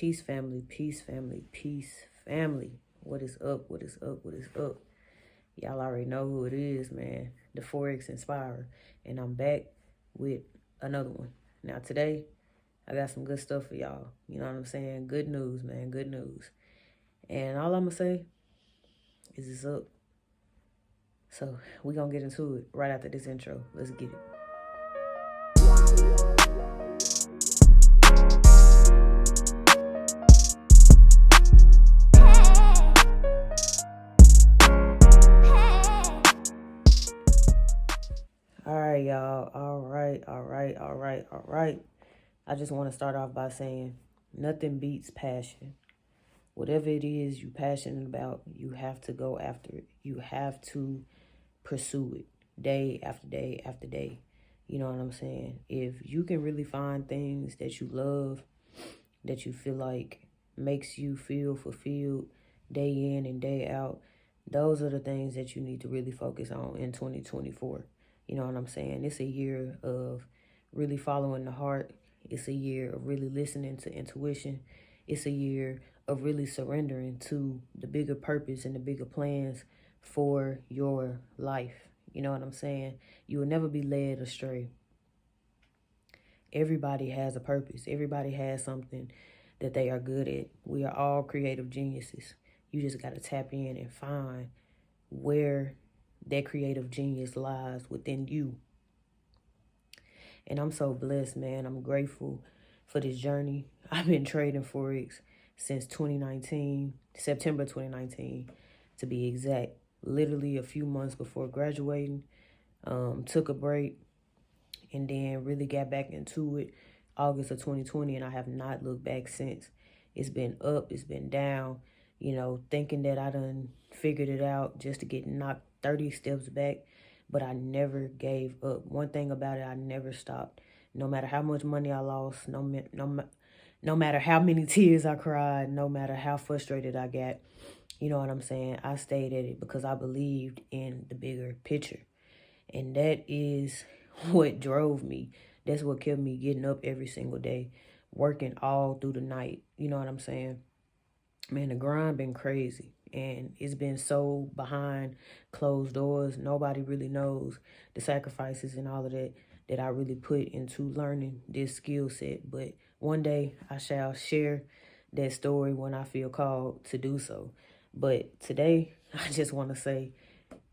Peace, family. Peace, family. Peace, family. What is up? What is up? What is up? Y'all already know who it is, man. The Forex Inspirer. And I'm back with another one. Now, today, I got some good stuff for y'all. You know what I'm saying? Good news, man. Good news. And all I'm going to say is it's up. So, we're going to get into it right after this intro. Let's get it. All right, y'all. All right. I just want to start off by saying nothing beats passion. Whatever it is you're passionate about, you have to go after it. You have to pursue it day after day after day. You know what I'm saying? If you can really find things that you love, that you feel like makes you feel fulfilled day in and day out, those are the things that you need to really focus on in 2024. You know what I'm saying? It's a year of really following the heart. It's a year of really listening to intuition. It's a year of really surrendering to the bigger purpose and the bigger plans for your life. You know what I'm saying? You will never be led astray. Everybody has a purpose. Everybody has something that they are good at. We are all creative geniuses. You just got to tap in and find where that creative genius lies within you. And I'm so blessed, man. I'm grateful for this journey. I've been trading Forex since 2019, September 2019, to be exact. Literally a few months before graduating. Took a break and then really got back into it August of 2020, and I have not looked back since. It's been up, it's been down, you know, thinking that I done figured it out just to get knocked 30 steps back, but I never gave up. One thing about it, I never stopped. No matter how much money I lost, no matter how many tears I cried, no matter how frustrated I got, you know what I'm saying? I stayed at it because I believed in the bigger picture. And that is what drove me. That's what kept me getting up every single day, working all through the night. You know what I'm saying? Man, the grind been crazy. And it's been so behind closed doors. Nobody really knows the sacrifices and all of that that I really put into learning this skill set. But one day I shall share that story when I feel called to do so. But today, I just want to say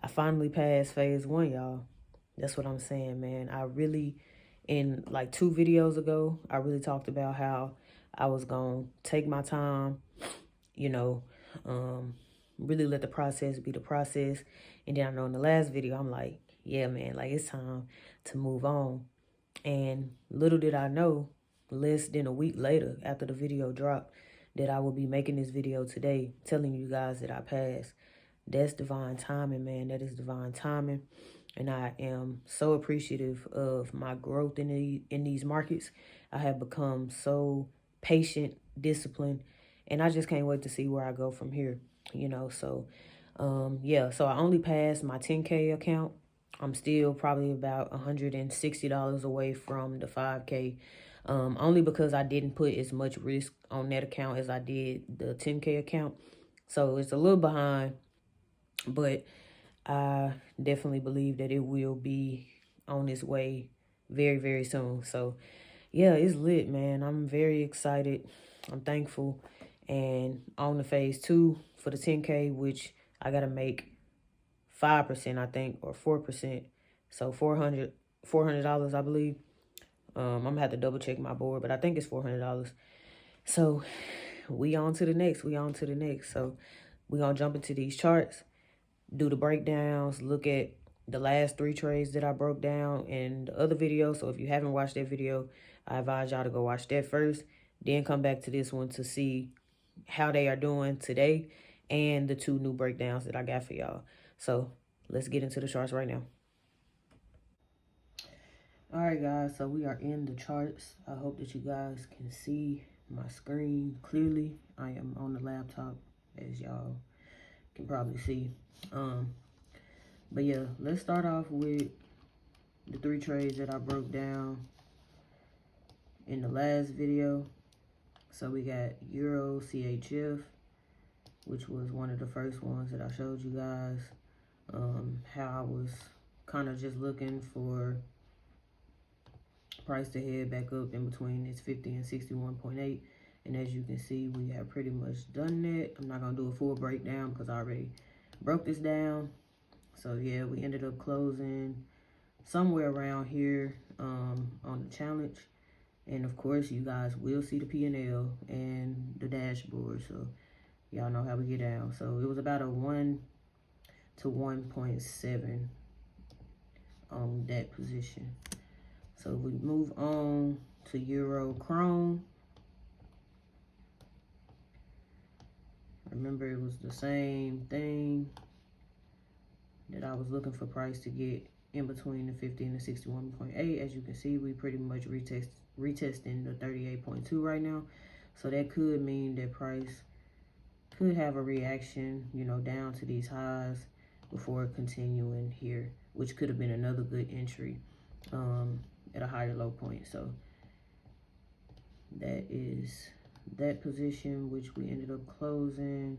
I finally passed phase 1, y'all. That's what I'm saying, man. I really, in like 2 videos ago, I really talked about how I was going to take my time, you know, really let the process be the process. And then I know in the last video, I'm like, yeah, man, like it's time to move on. And little did I know, less than a week later, after the video dropped, that I will be making this video today, telling you guys that I passed. That's divine timing, man. That is divine timing. And I am so appreciative of my growth in these markets. I have become so patient, disciplined, and I just can't wait to see where I go from here. You know, so yeah, so I only passed my 10K account. I'm still probably about $160 away from the 5K. Only because I didn't put as much risk on that account as I did the 10K account. So it's a little behind, but I definitely believe that it will be on its way very, very soon. So yeah, it's lit, man. I'm very excited. I'm thankful. And on the phase 2 for the 10K, which I got to make 5%, I think, or 4%. So $400, I believe. I'm going to have to double check my board, but I think it's $400. So we on to the next. So we going to jump into these charts, do the breakdowns, look at the last 3 trades that I broke down in the other video. So if you haven't watched that video, I advise y'all to go watch that first, then come back to this one to see how they are doing today and the 2 new breakdowns that I got for y'all. So let's get into the charts right now. All right, guys, so we are in the charts. I hope that you guys can see my screen clearly. I am on the laptop, as y'all can probably see. But yeah, let's start off with the 3 trades that I broke down in the last video. So we got Euro CHF, which was one of the first ones that I showed you guys. How I was kind of just looking for price to head back up in between this 50 and 61.8. And as you can see, we have pretty much done that. I'm not gonna do a full breakdown because I already broke this down. So yeah, we ended up closing somewhere around here on the challenge. And of course, you guys will see the P&L and the dashboard. So y'all know how we get down. So it was about a 1 to 1.7 on that position. So we move on to Euro Chrome. Remember, it was the same thing that I was looking for price to get in between the 50 and the 61.8. As you can see, we pretty much retesting the 38.2 right now. So that could mean that price could have a reaction, you know, down to these highs before continuing here, which could have been another good entry at a higher low point. So that is that position, which we ended up closing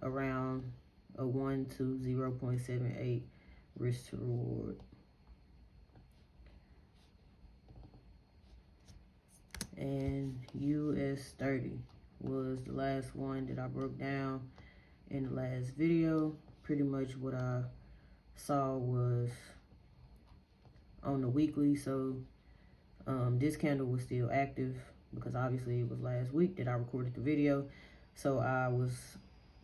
around a 1 to 0.78 risk to reward. And US 30 was the last one that I broke down in the last video. Pretty much what I saw was on the weekly. So this candle was still active because obviously it was last week that I recorded the video. So I was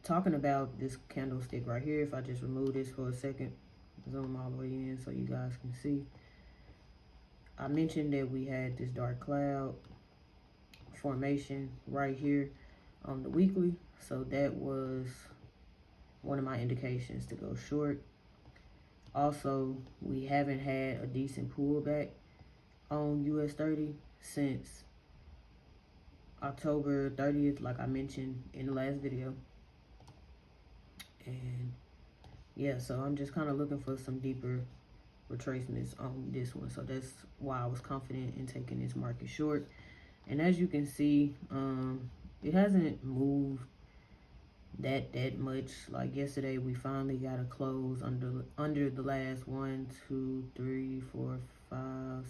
talking about this candlestick right here. If I just remove this for a second, zoom all the way in so you guys can see. I mentioned that we had this dark cloud formation right here on the weekly. So that was one of my indications to go short. Also, we haven't had a decent pullback on US 30 since October 30th, like I mentioned in the last video. And yeah, so I'm just kind of looking for some deeper retracements on this one. So that's why I was confident in taking this market short. And as you can see, it hasn't moved that much. Like yesterday, we finally got a close under the last 1, 2, 3, 4, 5,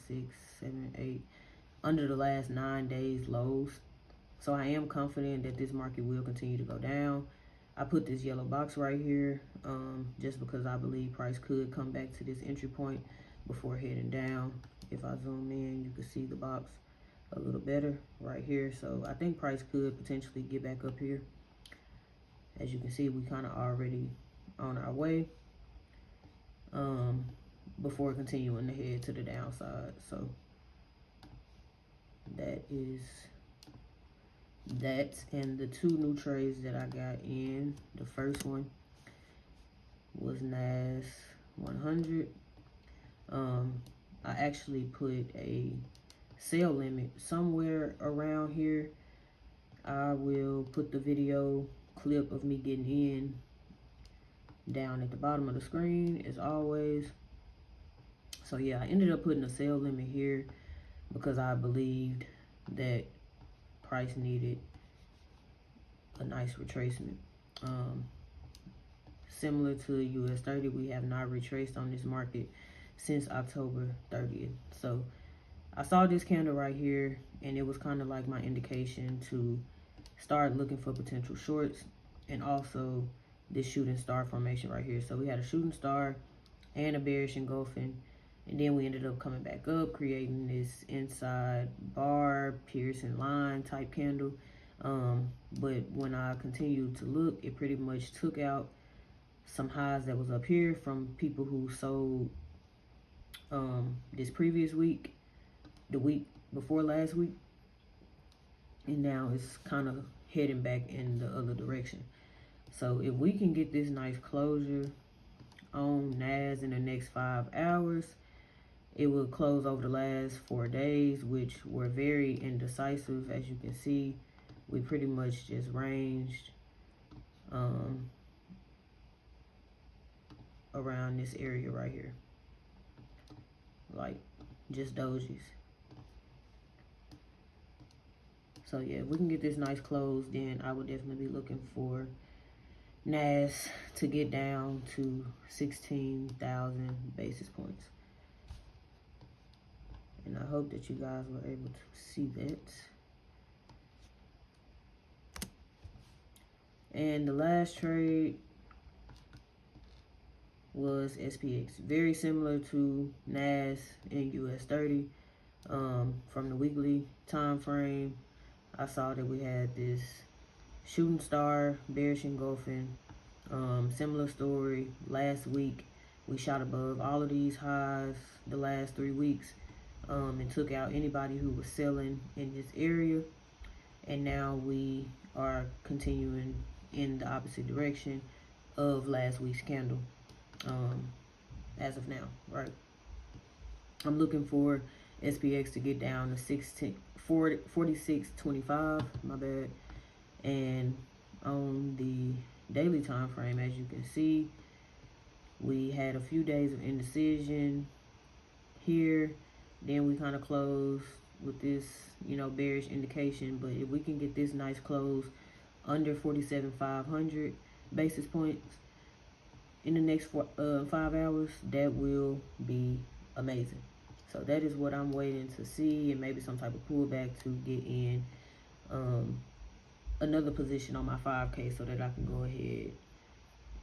6, 7, 8, under the last 9 days lows. So I am confident that this market will continue to go down. I put this yellow box right here just because I believe price could come back to this entry point before heading down. If I zoom in, you can see the box a little better right here. So I think price could potentially get back up here. As you can see, we kind of already on our way before continuing to head to the downside. So that is that. And the two new trades that I got in, the first one was NAS 100. I actually put a sale limit somewhere around here. I will put the video clip of me getting in down at the bottom of the screen as always. So yeah, I ended up putting a sale limit here because I believed that price needed a nice retracement. Similar to US 30, we have not retraced on this market since October 30th. So I saw this candle right here, and it was kind of like my indication to start looking for potential shorts, and also this shooting star formation right here. So we had a shooting star and a bearish engulfing, and then we ended up coming back up, creating this inside bar, piercing line type candle. But when I continued to look, it pretty much took out some highs that was up here from people who sold this previous week, the week before last week, and now it's kind of heading back in the other direction. So if we can get this nice closure on NAS in the next 5 hours, it will close over the last 4 days, which were very indecisive. As you can see, we pretty much just ranged around this area right here, like just dojis. So yeah, if we can get this nice close, then I would definitely be looking for NAS to get down to 16,000 basis points. And I hope that you guys were able to see that. And the last trade was SPX. Very similar to NAS and US 30. From the weekly time frame, I saw that we had this shooting star, bearish engulfing. Similar story last week. We shot above all of these highs the last 3 weeks, and took out anybody who was selling in this area. And now we are continuing in the opposite direction of last week's candle, as of now, right? I'm looking for SPX to get down to 46.25, my bad. And on the daily time frame, as you can see, we had a few days of indecision here. Then we kind of closed with this, bearish indication. But if we can get this nice close under 47,500 basis points in the next 5 hours, that will be amazing. So that is what I'm waiting to see, and maybe some type of pullback to get in another position on my 5K so that I can go ahead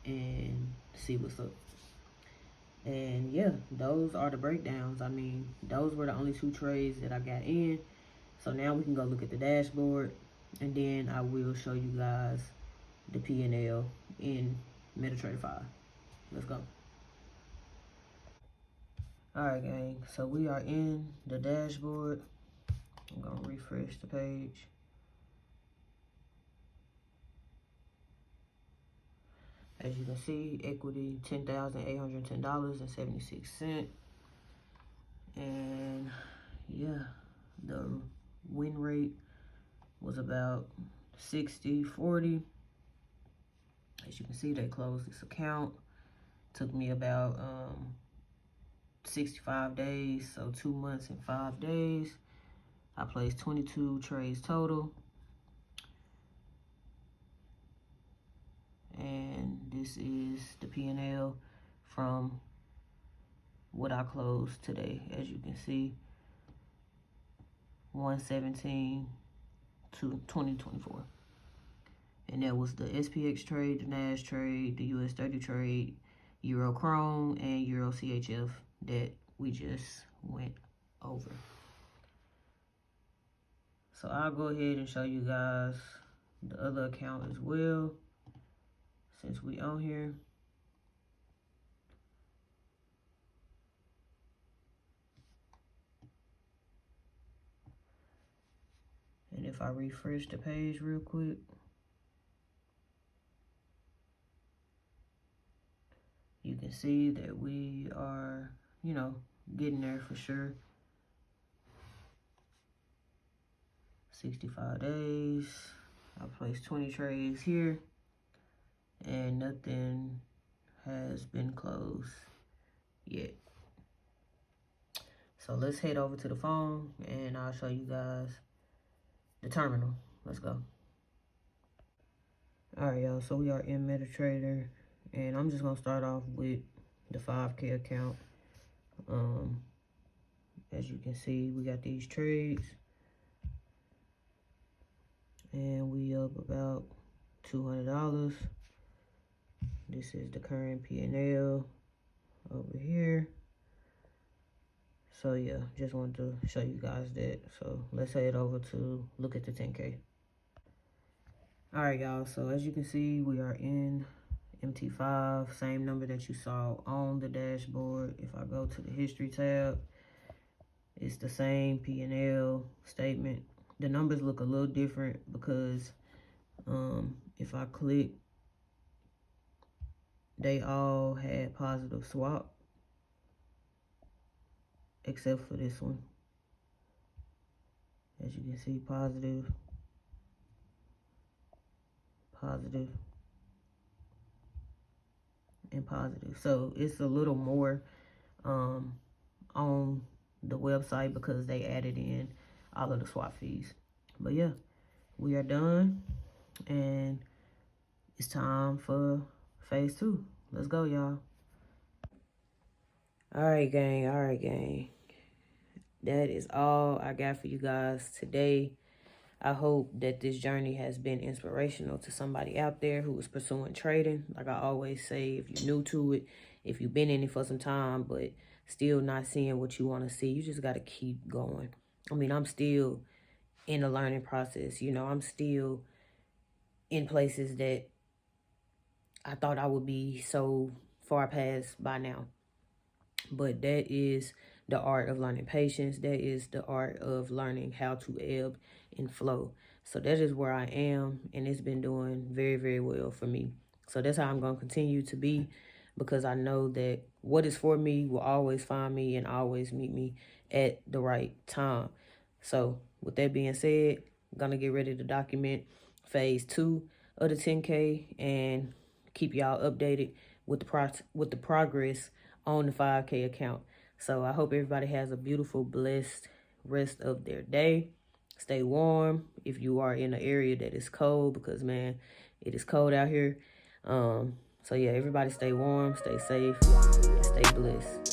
and see what's up. And yeah, those are the breakdowns. I mean, those were the only 2 trades that I got in. So now we can go look at the dashboard, and then I will show you guys the P&L in MetaTrader 5. Let's go. Alright, gang, so we are in the dashboard. I'm gonna refresh the page. As you can see, equity $10,810.76. And yeah, the win rate was about 60-40. As you can see, they closed this account. Took me about 65 days, so 2 months and 5 days. I placed 22 trades total. And this is the P&L from what I closed today. As you can see, 117 to 2024. And that was the SPX trade, the NAS trade, the US 30 trade, Euro Chrome, and Euro CHF that we just went over. So I'll go ahead and show you guys the other account as well, since we on here. And if I refresh the page real quick, you can see that we are, getting there for sure. 65 days. I placed 20 trades here, and nothing has been closed yet. So let's head over to the phone, and I'll show you guys the terminal. Let's go. All right, y'all. So we are in MetaTrader, and I'm just gonna start off with the 5K account. As you can see, we got these trades, and we up about $200. This is the current P&L over here. So yeah, just wanted to show you guys that. So let's head over to look at the 10K. All right, y'all. So as you can see, we are in MT5, same number that you saw on the dashboard. If I go to the history tab, it's the same P&L statement. The numbers look a little different because if I click, they all had positive swap except for this one. As you can see, positive, positive, and positive. So it's a little more on the website because they added in all of the swap fees. But yeah, we are done, and it's time for phase 2. Let's go, y'all. All right, gang. All right, gang. That is all I got for you guys today. I hope that this journey has been inspirational to somebody out there who is pursuing trading. Like I always say, if you're new to it, if you've been in it for some time, but still not seeing what you want to see, you just got to keep going. I mean, I'm still in the learning process. You know, I'm still in places that I thought I would be so far past by now. But that is the art of learning patience. That is the art of learning how to ebb and flow. So that is where I am, and it's been doing very, very well for me. So that's how I'm going to continue to be, because I know that what is for me will always find me and always meet me at the right time. So with that being said, I'm going to get ready to document phase 2 of the 10K and keep y'all updated with the progress on the 5K account. So I hope everybody has a beautiful, blessed rest of their day. Stay warm if you are in an area that is cold, because man, it is cold out here. So yeah, everybody stay warm, stay safe, and stay blessed.